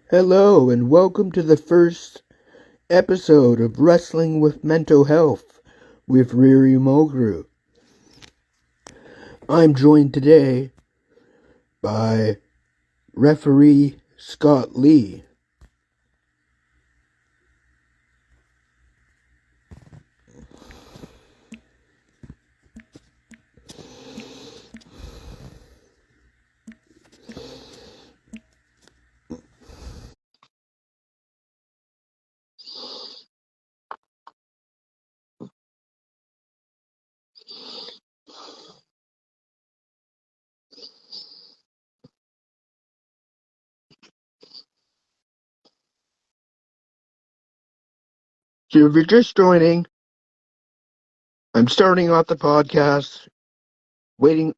Hello, and welcome to the first episode of Wrestling with Mental Health with Riri Mogru. I'm joined today by Referee Scott Lea. So if you're just joining, I'm starting off the podcast waiting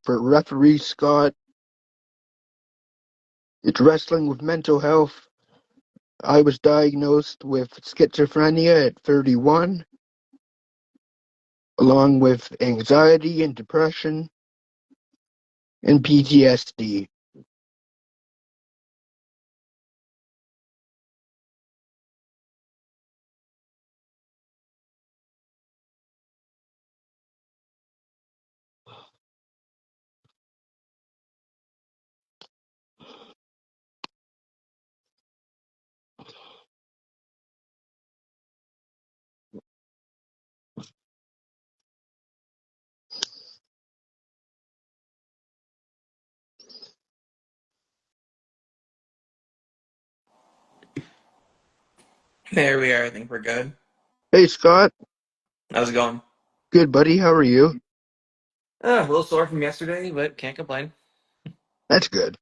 for Referee Scott. It's Wrestling with Mental Health. I was diagnosed with schizophrenia at 31, along with anxiety and depression and PTSD. There we are. I think we're good. Hey Scott, How's it going? good buddy, how are you? A little sore from yesterday, but can't complain. That's good.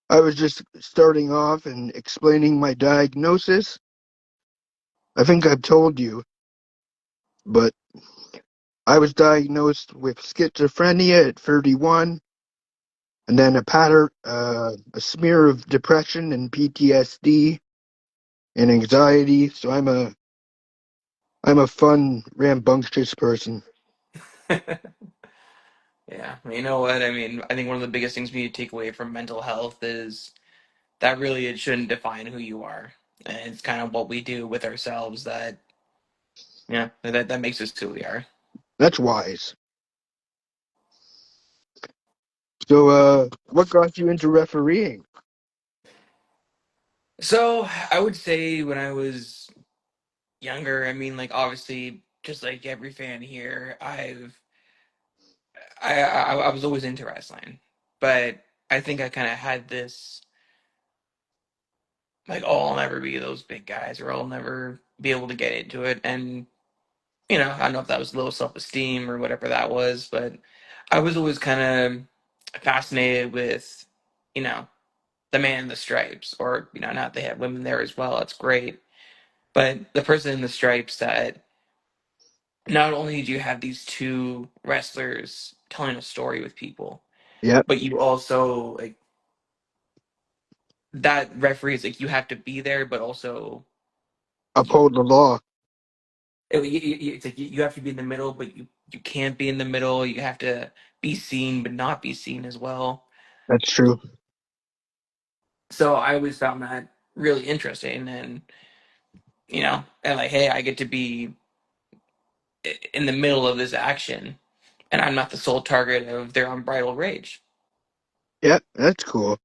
I was just starting off and explaining my diagnosis. I think I've told you, but I was diagnosed with schizophrenia at 31, and then a smear of depression and PTSD and anxiety. So I'm a fun, rambunctious person. Yeah, you know what? I mean, I think one of the biggest things we need to take away from mental health is that really it shouldn't define who you are. And it's kind of what we do with ourselves that, yeah, that makes us who we are. That's wise. So, what got you into refereeing? So I would say when I was younger, I mean, like obviously, just like every fan here, I was always into wrestling, but I think I kind of had this like, oh, I'll never be those big guys, or I'll never be able to get into it. And I don't know if that was low self esteem or whatever that was, but I was always kind of fascinated with, you know, the man in the stripes, or not they have women there as well. It's great, but the person in the stripes that not only do you have these two wrestlers telling a story with people, Yep, but you also like that referee is like you have to be there, but also uphold the law. it's like you have to be in the middle, but you can't be in the middle. You have to be seen, but not be seen as well. That's true. So I always found that really interesting, and and like, hey, I get to be in the middle of this action, and I'm not the sole target of their unbridled rage. Yep, that's cool.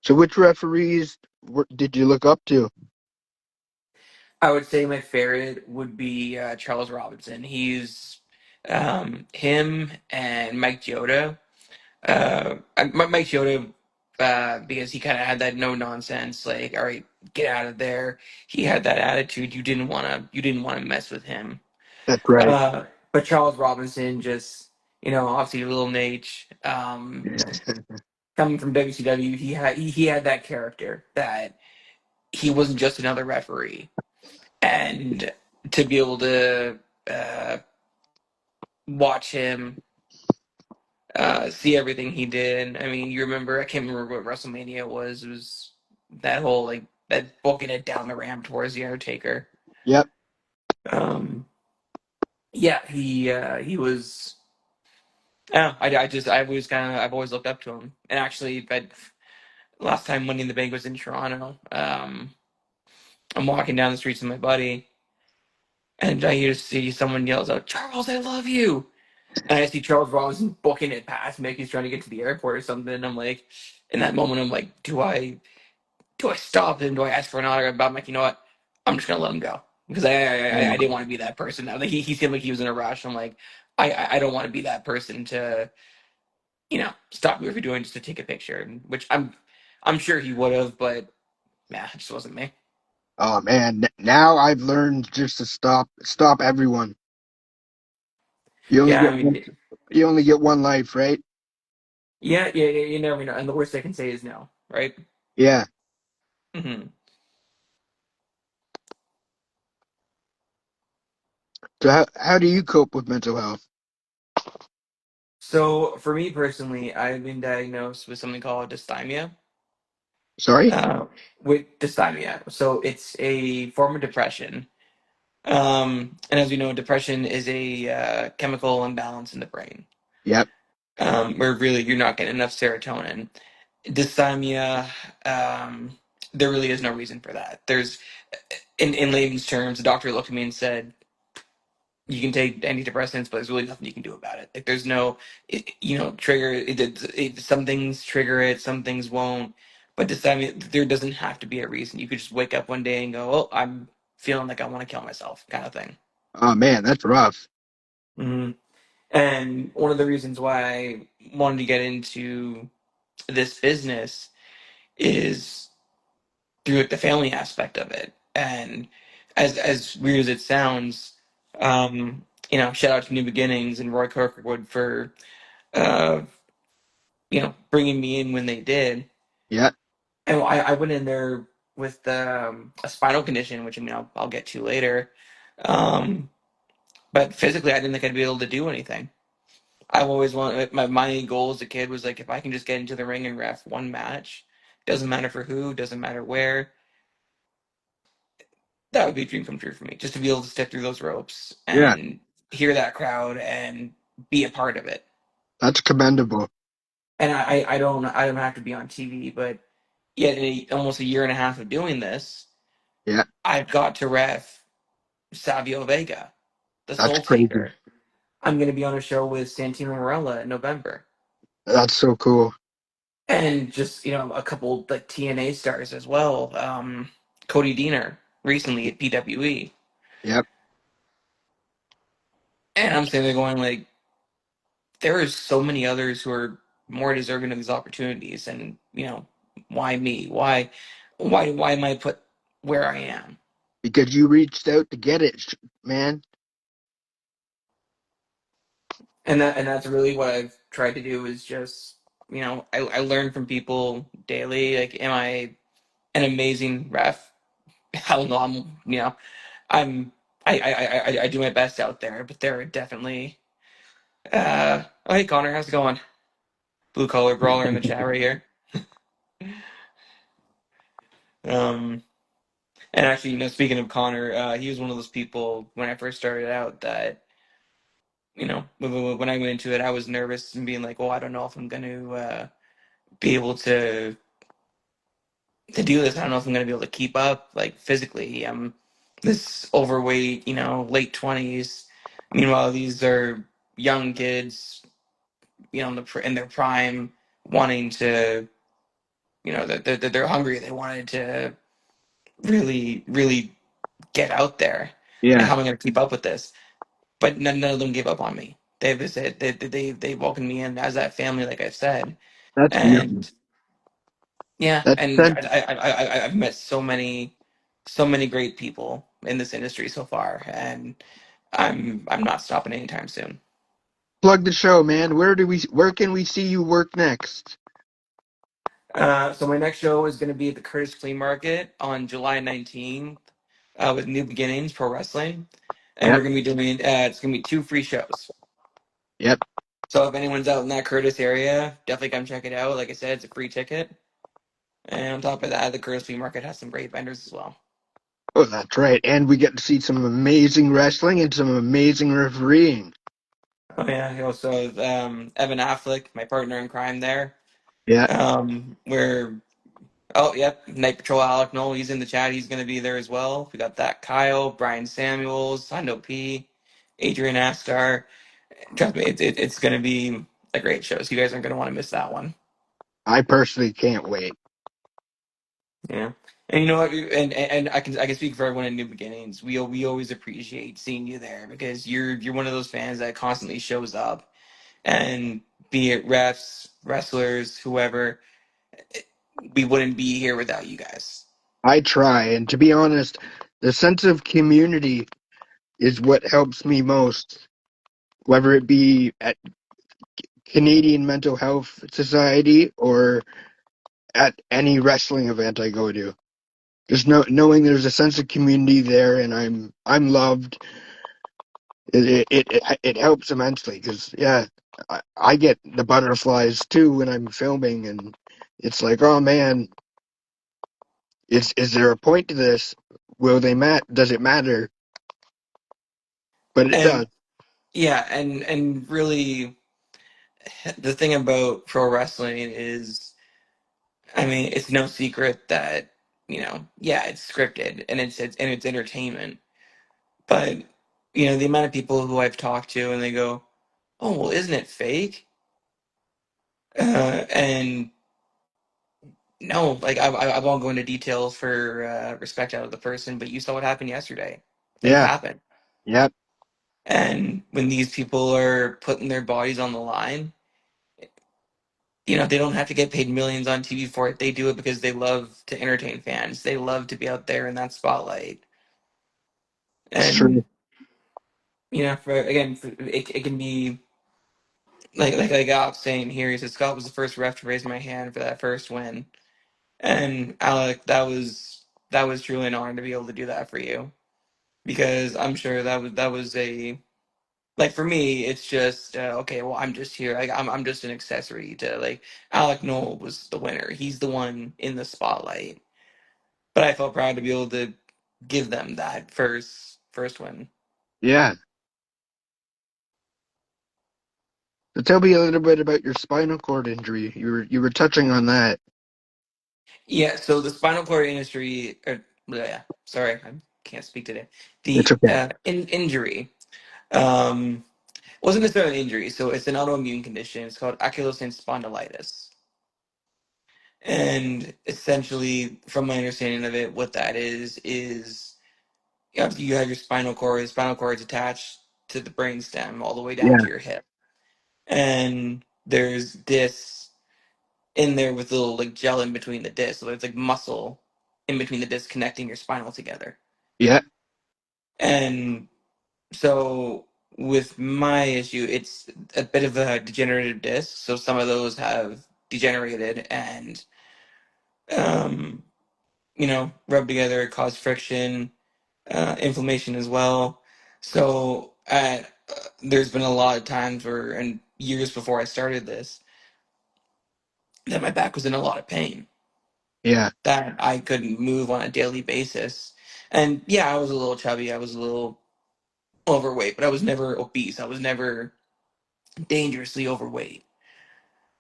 So, which referees did you look up to? I would say my favorite would be Charles Robinson. He's him and Mike Chioda. Mike Chioda, because he kind of had that no nonsense, like, all right, get out of there. He had that attitude. You didn't want to mess with him. That's right. But Charles Robinson, just obviously Little Nate, coming from WCW, he had that character that he wasn't just another referee, and to be able to uh, watch him see everything he did. I mean, you remember? I can't remember what WrestleMania was. It was that whole like that booking it down the ramp towards the Undertaker. Yep. Um, yeah, he was. I don't know, I just I've always looked up to him, and actually, last time Money in the Bank was in Toronto. I'm walking down the streets with my buddy, and I hear see someone yells out, "Charles, I love you!" And I see Charles Robinson booking it past me, like he's trying to get to the airport or something. And I'm like, in that moment, I'm like, do I stop him? Do I ask for an autograph? But I'm like, you know what? I'm just gonna let him go because I didn't want to be that person. Now he seemed like he was in a rush. I'm like, I don't want to be that person to stop me what you're doing just to take a picture, which I'm sure he would have, but nah, it just wasn't me. Oh man, now I've learned just to stop everyone. You only Yeah, I get mean, you only get one life, right? yeah, you never know. And the worst I can say is no, right? Yeah. hmm So how do you cope with mental health? So for me personally, I've been diagnosed with something called dysthymia. Sorry? Uh, with dysthymia, so it's a form of depression. And as we know, depression is a chemical imbalance in the brain, Yep. where really you're not getting enough serotonin. Dysthymia, there really is no reason for that. There's, in layman's terms, the doctor looked at me and said, "You can take antidepressants, but there's really nothing you can do about it. Like there's no, trigger. Some things trigger it, some things won't. But dysthymia, there doesn't have to be a reason. You could just wake up one day and go, "Oh, I'm feeling like I want to kill myself," kind of thing." Oh man, that's rough. Mhm. And one of the reasons why I wanted to get into this business is through like the family aspect of it. And as weird as it sounds, shout out to New Beginnings and Roy Kirkwood for uh, bringing me in when they did. Yeah. And I went in there with a spinal condition, which I mean I'll get to later. Um, but physically, I didn't think I'd be able to do anything. I've always wanted my goal as a kid was like if I can just get into the ring and ref one match, doesn't matter for who, doesn't matter where, that would be a dream come true for me. Just to be able to step through those ropes Yeah. and hear that crowd and be a part of it. That's commendable. And I don't have to be on TV, but yet in almost a year and a half of doing this, Yeah. I've got to ref Savio Vega, the That's Soul crazy. Taker. I'm going to be on a show with Santino Marella in November. That's so cool. And just a couple like TNA stars as well. Cody Deaner recently at PWE, Yep. and I'm sitting there going like, there are so many others who are more deserving of these opportunities, and why me? Why am I put where I am? Because you reached out to get it, man. And that's really what I've tried to do is just I learn from people daily. Like, am I an amazing ref? Hell no, I'm I do my best out there, but there are definitely oh hey Connor, how's it going? Blue collar brawler in the chat right here. Um and actually, speaking of Connor, he was one of those people when I first started out that, when I went into it, I was nervous and being like, well, I don't know if I'm gonna be able to do this. I don't know if I'm gonna be able to keep up like physically. I'm this overweight, late 20s. Meanwhile, these are young kids, in their prime, wanting to, they're hungry. They wanted to really, really get out there. And Yeah. how am I going to keep up with this? But none of them gave up on me. They welcomed me in as that family, like I said. That's beautiful. And yeah, That's and that I've met so many great people in this industry so far, and I'm not stopping anytime soon. plug the show, man. Where can we see you work next? So my next show is going to be at the Curtis Flea Market on July 19th, with New Beginnings Pro Wrestling, and we're Yep. going to be doing it's going to be two free shows. Yep. So if anyone's out in that Curtis area, definitely come check it out. Like I said, it's a free ticket, and on top of that, the Curtis Flea Market has some great vendors as well. Oh, that's right. And we get to see some amazing wrestling and some amazing refereeing. Oh yeah, he also Evan Affleck, my partner in crime there. Yeah. We're Oh, yep. Night Patrol Alec Knoll, he's in the chat. He's going to be there as well. We got that Kyle, Brian Samuels, I know P, Adrian Astar. Trust me, it's going to be a great show. So you guys aren't going to want to miss that one. I personally can't wait. Yeah. And you know what? And I can speak for everyone in New Beginnings. We always appreciate seeing you there because you're one of those fans that constantly shows up, and be it refs, wrestlers, whoever, we wouldn't be here without you guys. I try, and to be honest, the sense of community is what helps me most, whether it be at Canadian Mental Health Society or at any wrestling event I go to. Just knowing there's a sense of community there, and I'm loved. It helps immensely because yeah, I get the butterflies too when I'm filming, and it's like, oh man, is there a point to this? Will they Does it matter? But it does. And yeah, and really, the thing about pro wrestling is, I mean, it's no secret that, yeah, it's scripted and it's entertainment. But the amount of people who I've talked to and they go, "Oh, well, isn't it fake?" And no, like I won't go into details for respect out of the person, but you saw what happened yesterday. Things Yeah, happen, yep, and when these people are putting their bodies on the line, they don't have to get paid millions on TV for it. They do it because they love to entertain fans. They love to be out there in that spotlight. it's true. And it can be like Alec saying here. He said Scott was the first ref to raise my hand for that first win. And Alec, that was truly an honor to be able to do that for you, because I'm sure that was a, like, for me, it's just okay. Well, I'm just here. Like, I'm just an accessory to, like, Alec Knoll was the winner. He's the one in the spotlight. But I felt proud to be able to give them that first win. Yeah. So tell me a little bit about your spinal cord injury. You were touching on that. Yeah. So the spinal cord industry. Yeah. Sorry, I can't speak today. It's The okay. injury. Um, wasn't necessarily an injury. So it's an autoimmune condition. It's called ankylosing spondylitis. And essentially, from my understanding of it, what that is you have your spinal cord. The spinal cord is attached to the brain stem all the way down Yeah, to your hip, and there's discs in there with little, like, gel in between the discs. So there's, like, muscle in between the discs connecting your spinal together. yeah, And so with my issue, it's a bit of a degenerative disc. So some of those have degenerated and um, rub together, cause friction, inflammation as well. So there's been a lot of times where, and years before I started this, that my back was in a lot of pain, yeah. that I couldn't move on a daily basis. And yeah, I was a little chubby, I was a little overweight, but I was never obese. I was never dangerously overweight.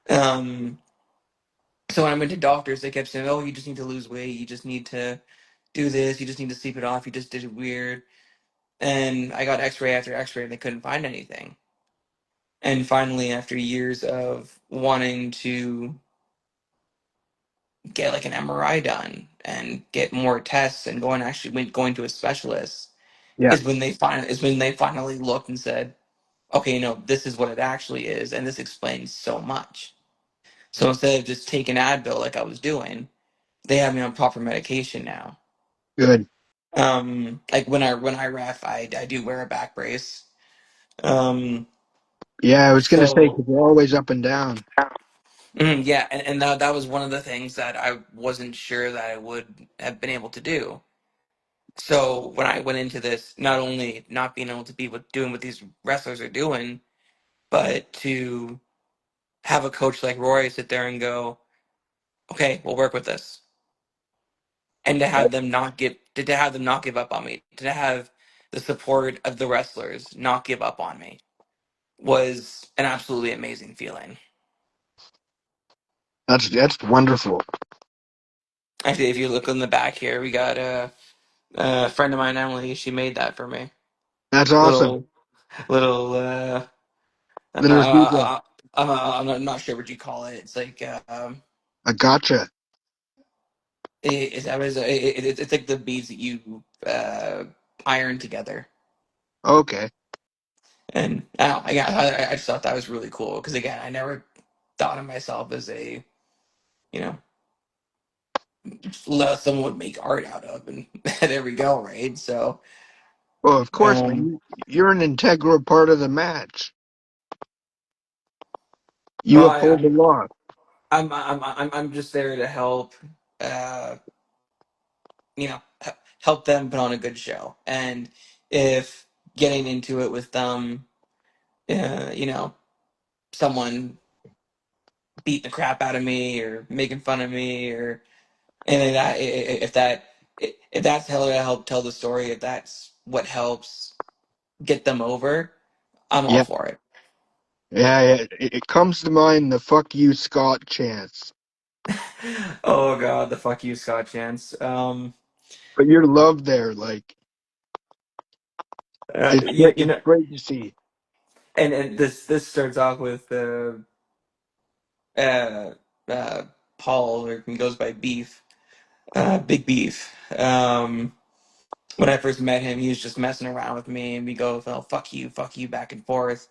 Um, so when I went to doctors, they kept saying, "Oh, you just need to lose weight. You just need to do this. You just need to sleep it off. You just did it weird." And I got X-ray after X-ray, and they couldn't find anything. And finally, after years of wanting to get, like, an MRI done and get more tests and going to a specialist, Yeah, is when they finally looked and said, "Okay, no, this is what it actually is, and this explains so much." So instead of just taking Advil like I was doing, they have me on proper medication now. good. Like, when I ref, I do wear a back brace. Um, Yeah, I was gonna say so because you're always up and down. yeah, and that was one of the things that I wasn't sure that I would have been able to do. So when I went into this, not only not being able to be doing what these wrestlers are doing, but to have a coach like Roy sit there and go, "Okay, we'll work with this," and to have them not give up on me, to have the support of the wrestlers not give up on me, was an absolutely amazing feeling. That's wonderful. Actually, if you look in the back here, we got a friend of mine, Emily. She made that for me. That's awesome. Little little. Uh, Little zebra. I'm not sure what you call it. It's like A gotcha. it's like the beads that you iron together. Okay. And I just thought that was really cool because again, I never thought of myself as a you know someone would make art out of, and there we go, right? So, Well, of course, man. um, You're an integral part of the match. You well, uphold the law. I'm just there to help, uh, help them put on a good show, and if getting into it with them, you know, someone beating the crap out of me or making fun of me or anything like that, if that's how to help tell the story, if that's what helps get them over, I'm all Yeah. for it. Yeah, yeah. It comes to mind the "fuck you, Scott" chants. Oh God, the fuck you, Scott Chance. But your love there, like Yeah, it's great to see. and this starts off with uh, uh, Paul, or he goes by Beef, Big Beef. When I first met him, he was just messing around with me, and we go, "Oh, fuck you," back and forth.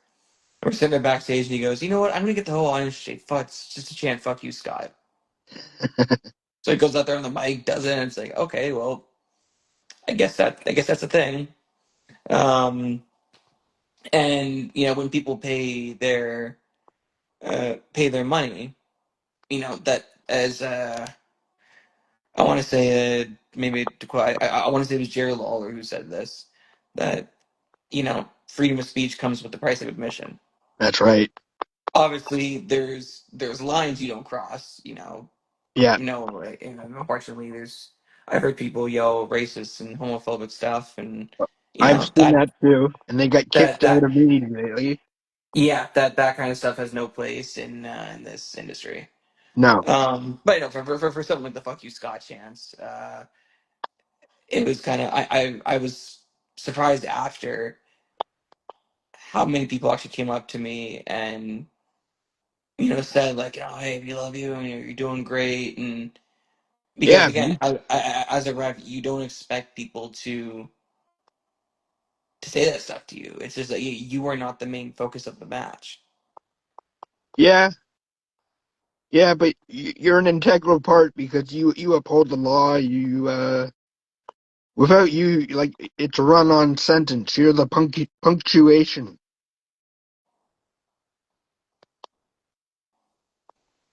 We're sitting there backstage, and he goes, "You know what? I'm gonna get the whole audience straight. Fuck, just a chant, fuck you, Scott." So he goes out there on the mic, does it, and it's like, okay, well, I guess that's a thing. Um, and when people pay their money, that as I want to say maybe to quote, I want to say it was Jerry Lawler who said this, that freedom of speech comes with the price of admission. That's right. Obviously, there's lines you don't cross. Yeah, Unfortunately, I've heard people yell racist and homophobic stuff, and I've seen that that too, and they got that kicked out that immediately. yeah, that kind of stuff has no place in this industry. No. But for something like the "fuck you, Scott" chance, it was kind of I was surprised after how many people actually came up to me and said like, hey, we love you and you're doing great. And because Yeah, again, as a ref, you don't expect people to say that stuff to you. It's just that you are not the main focus of the match. yeah, yeah. But you're an integral part because you uphold the law. Without you, like it's a run-on sentence. You're the punctuation.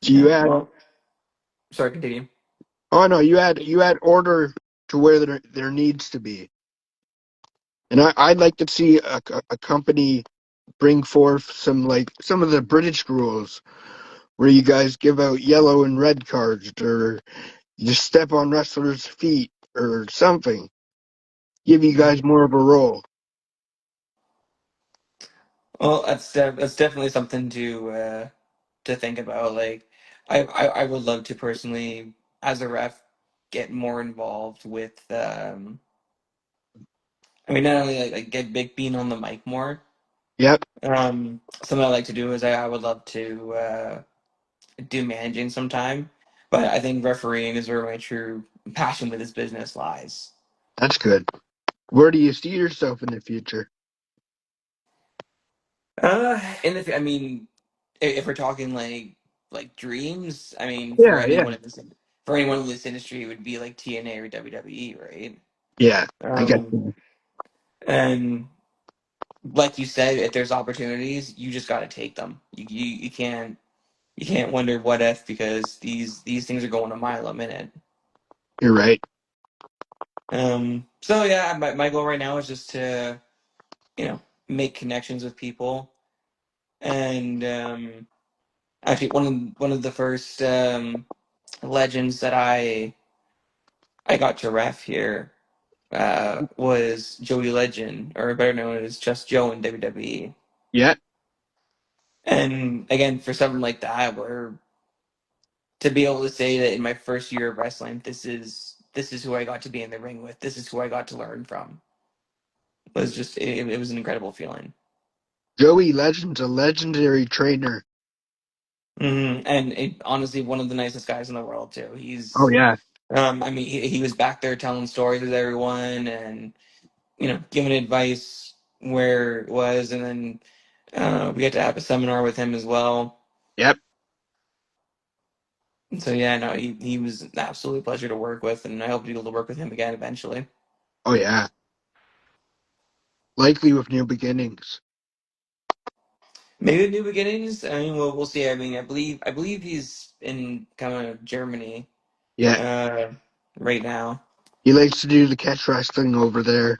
So Yeah. you add. Well, sorry, continue. Oh no, you add order to where there needs to be. And I'd like to see a company bring forth some of the British rules where you guys give out yellow and red cards, or you just step on wrestlers' feet or something. Give you guys more of a role. Well, that's definitely something to think about. Like, I would love to personally, as a ref, get more involved with. I mean, not only like get big being on the mic more. Yep, Something I like to do is I would love to do managing sometime, but I think refereeing is where my true passion with this business lies. that's good. Where do you see yourself in the future? I mean, if we're talking like dreams, I mean, Yeah, yeah, for anyone in this industry, it would be like TNA or WWE, right? yeah. I got Um, you. and like you said, if there's opportunities, you just got to take them. You can't wonder what if because these things are going a mile a minute. You're right. So yeah, my goal right now is just to make connections with people and actually one of the first legends that I got to ref here was Joey Legend, or better known as Just Joe in WWE. Yeah, And again, for something like that, where to be able to say that in my first year of wrestling, this is who I got to be in the ring with. This is who I got to learn from. Was just it was an incredible feeling. Joey Legend's a legendary trainer. And honestly, one of the nicest guys in the world too. Oh yeah. I mean, he was back there telling stories with everyone, and giving advice where it was, and then we got to have a seminar with him as well. Yep. And so yeah, no, he was an absolute pleasure to work with, and I hope to be able to work with him again eventually. Oh yeah. Likely with new beginnings. Maybe new beginnings. I mean, we'll see. I mean, I believe he's in kind of Germany Yeah. uh, right now. He likes to do the catch wrestling over there.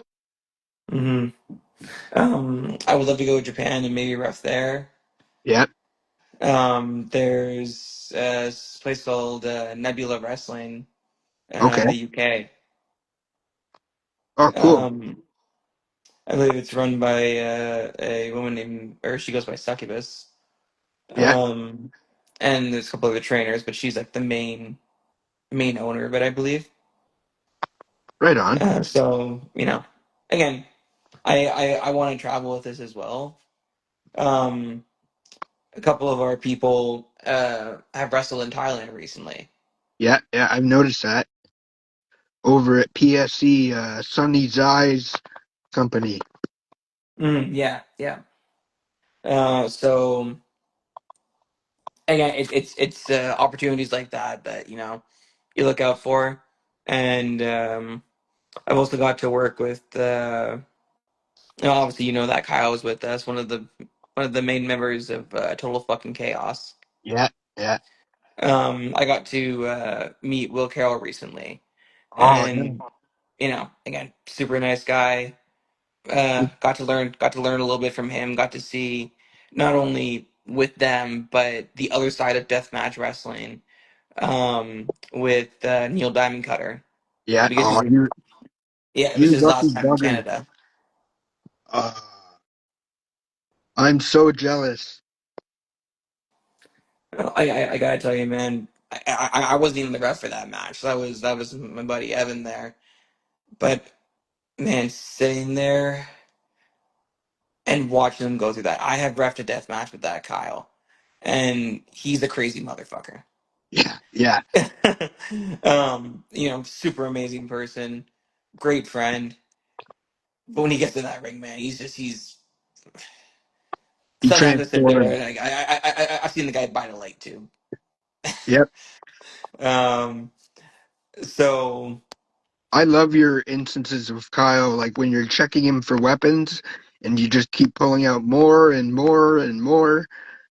hmm I would love to go to Japan and maybe ref there. Yep. There's a place called Nebula Wrestling Okay. in the UK. Oh cool. Um, I believe it's run by a woman named, or she goes by Succubus. Yeah. Um, and there's a couple other trainers, but she's like the main owner of it, I believe. Right on. So again, I want to travel with this as well. Um, a couple of our people have wrestled in Thailand recently. Yeah, yeah, I've noticed that over at PSC, Sunny Zai's company. Yeah, yeah. So again, it's opportunities like that that you look out for, and I've also got to work with obviously that Kyle was with us, one of the main members of Total Fucking Chaos. Yeah, yeah. I got to meet Will Carroll recently, Oh, and again, super nice guy. Got to learn a little bit from him. Got to see not only with them, but the other side of deathmatch wrestling with Neil Diamond Cutter yeah. because Oh, you, yeah, it was you his lucky last time in bugger. Canada. Uh, I'm so jealous. I gotta tell you, man, I wasn't even the ref for that match. That was my buddy Evan there, but man, sitting there and watching them go through that. I have refed a death match with that Kyle, and he's a crazy motherfucker. Yeah, yeah. Super amazing person, great friend. But when he gets in that ring, man, he's He sometimes I sit there transformed. and I've seen the guy bite a light too. Yep. Um, so I love your instances of Kyle, like when you're checking him for weapons and you just keep pulling out more and more and more.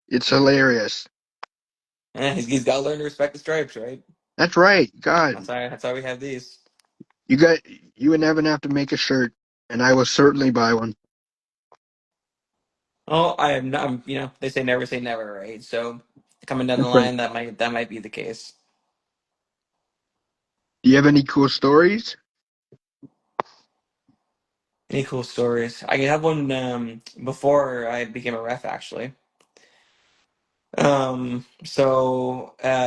It's hilarious. he's got to learn to respect the stripes, right? That's right. God, That's why we have these. you got you and Evan have to make a shirt, and I will certainly buy one. Oh, I am not. They say never, right? So coming down the That's right. line, that might be the case. Do you have any cool stories? Any cool stories? I have one before I became a ref, actually.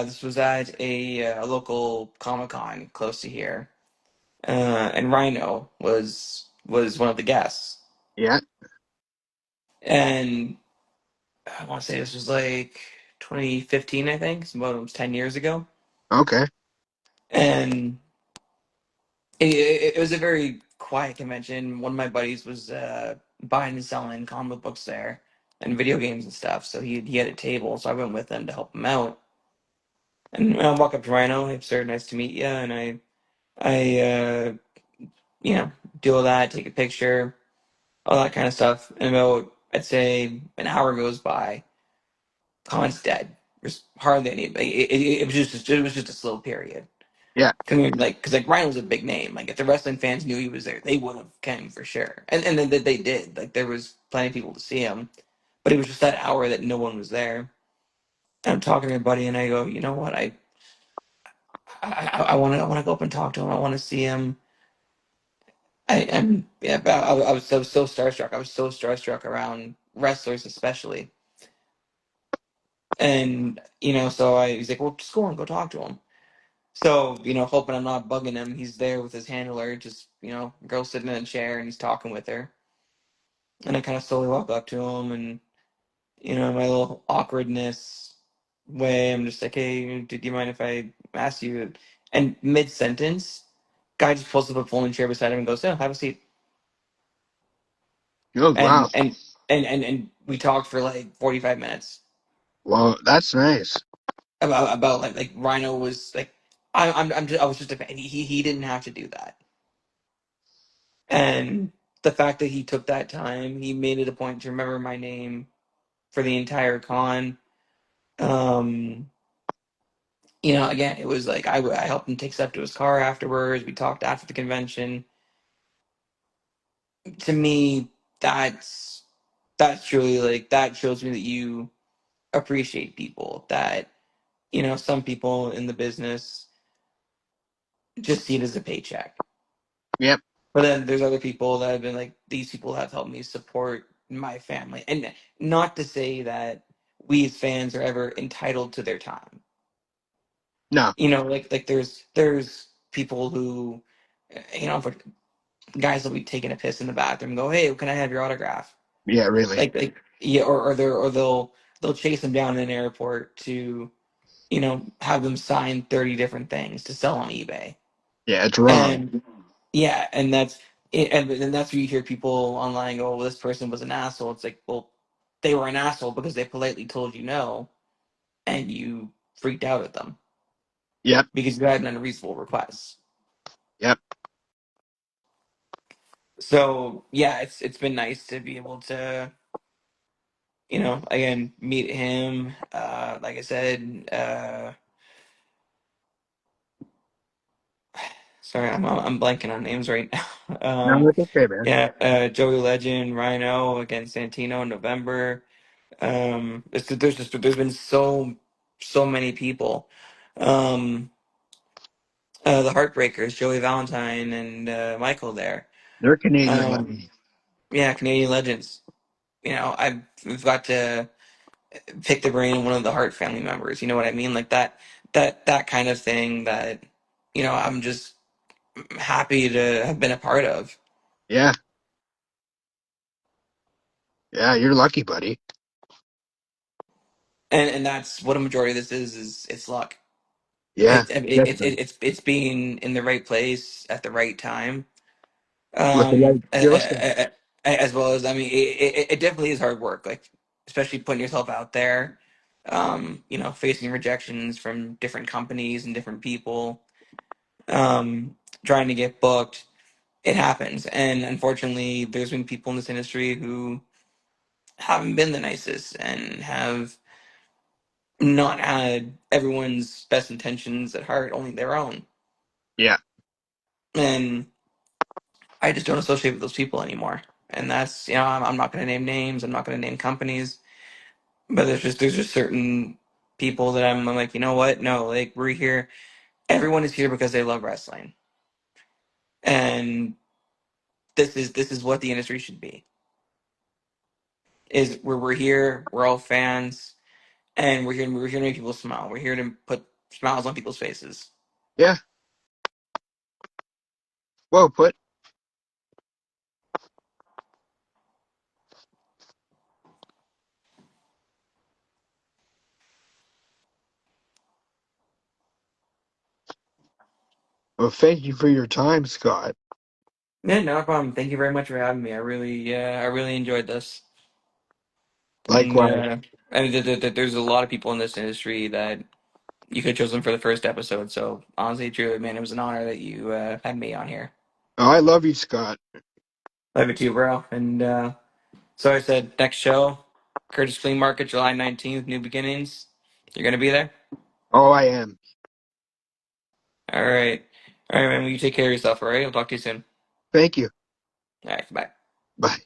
This was at a local Comic Con close to here, and Rhino was one of the guests, Yeah. and I want to say this was like 2015, I think. It's about almost 10 years ago, Okay. and it was a very quiet convention. One of my buddies was buying and selling comic books there and video games and stuff, so he had a table, so I went with him to help him out. And I walk up to Rhino. Hey, sir, nice to meet you. And I you know, do all that, take a picture, all that kind of stuff. And about, I'd say, an hour goes by. Con's dead. There's hardly any. It was just a slow period. Yeah. Because Ryan was a big name. Like if the wrestling fans knew he was there, they would have came for sure. And then they did. Like there was plenty of people to see him, but it was just that hour that no one was there. And I'm talking to my buddy, and I go, you know what? I want to go up and talk to him. I want to see him. Yeah, but I was so starstruck. I was so starstruck around wrestlers, especially. And so he's like, well, just go and go talk to him. So hoping I'm not bugging him, he's there with his handler, just girl sitting in a chair, and he's talking with her. And I kind of slowly walk up to him, and my little awkwardness way, I'm just like, hey, do you mind if I ask you? And mid sentence, guy just pulls up a folding chair beside him and goes, "No, have a seat." Oh wow. And we talked for like 45 minutes Well, that's nice. about like Rhino was like, I was just a fan. He didn't have to do that, and the fact that he took that time, he made it a point to remember my name for the entire con. Um, again, it was like I helped him take stuff to his car afterwards. We talked after the convention. To me, that's truly like that shows me that you appreciate people. That some people in the business just see it as a paycheck. Yep. But then there's other people that have been like, these people have helped me support my family. And not to say that we as fans are ever entitled to their time. No. Like there's people who, for guys will be taking a piss in the bathroom and go, hey, can I have your autograph? Yeah, really. Like yeah, or they'll chase them down in an airport to, have them sign 30 different things to sell on eBay. Yeah, it's wrong. And yeah, and that's it, and then that's where you hear people online go, well, this person was an asshole. It's like, well, they were an asshole because they politely told you no, and you freaked out at them Yep. because you had an unreasonable request. Yep. So yeah, it's been nice to be able to, again, meet him. Like I said, sorry, I'm blanking on names right now. No, it's okay, man. Yeah, Joey Legend, Rhino against Santino in November. There's been so many people. Um, the Heartbreakers, Joey Valentine and Michael there. They're Canadian Um, legends. yeah, Canadian legends. We've got to pick the brain of one of the Hart family members. You know what I mean? Like that kind of thing that I'm just happy to have been a part of. Yeah. Yeah, you're lucky, buddy. And that's what a majority of this is it's luck. Yeah, definitely. It's being in the right place at the right time. With the right skill set. As well as, I mean, it definitely is hard work, like especially putting yourself out there, facing rejections from different companies and different people, trying to get booked. It happens, and unfortunately, there's been people in this industry who haven't been the nicest and have not had everyone's best intentions at heart, only their own. Yeah. And I just don't associate with those people anymore. And that's, I'm not going to name names. I'm not going to name companies, but there's just certain people that I'm like, you know what? No, like we're here. Everyone is here because they love wrestling, and this is what the industry should be. Is where we're here. We're all fans, and we're here to make people smile. We're here to put smiles on people's faces. Yeah. Well put. Well, thank you for your time, Scott. Yeah, no problem. Thank you very much for having me. I really enjoyed this. And Likewise. there's a lot of people in this industry that you could have chosen for the first episode. So honestly, truly, man, it was an honor that you had me on here. Oh, I love you, Scott. Love it too, bro. And so I said, next show, Curtis Flea Market, July 19th, New Beginnings. You're gonna be there? Oh, I am. All right. All right, man. Well, you take care of yourself, all right? I'll talk to you soon. Thank you. All right, bye. Bye.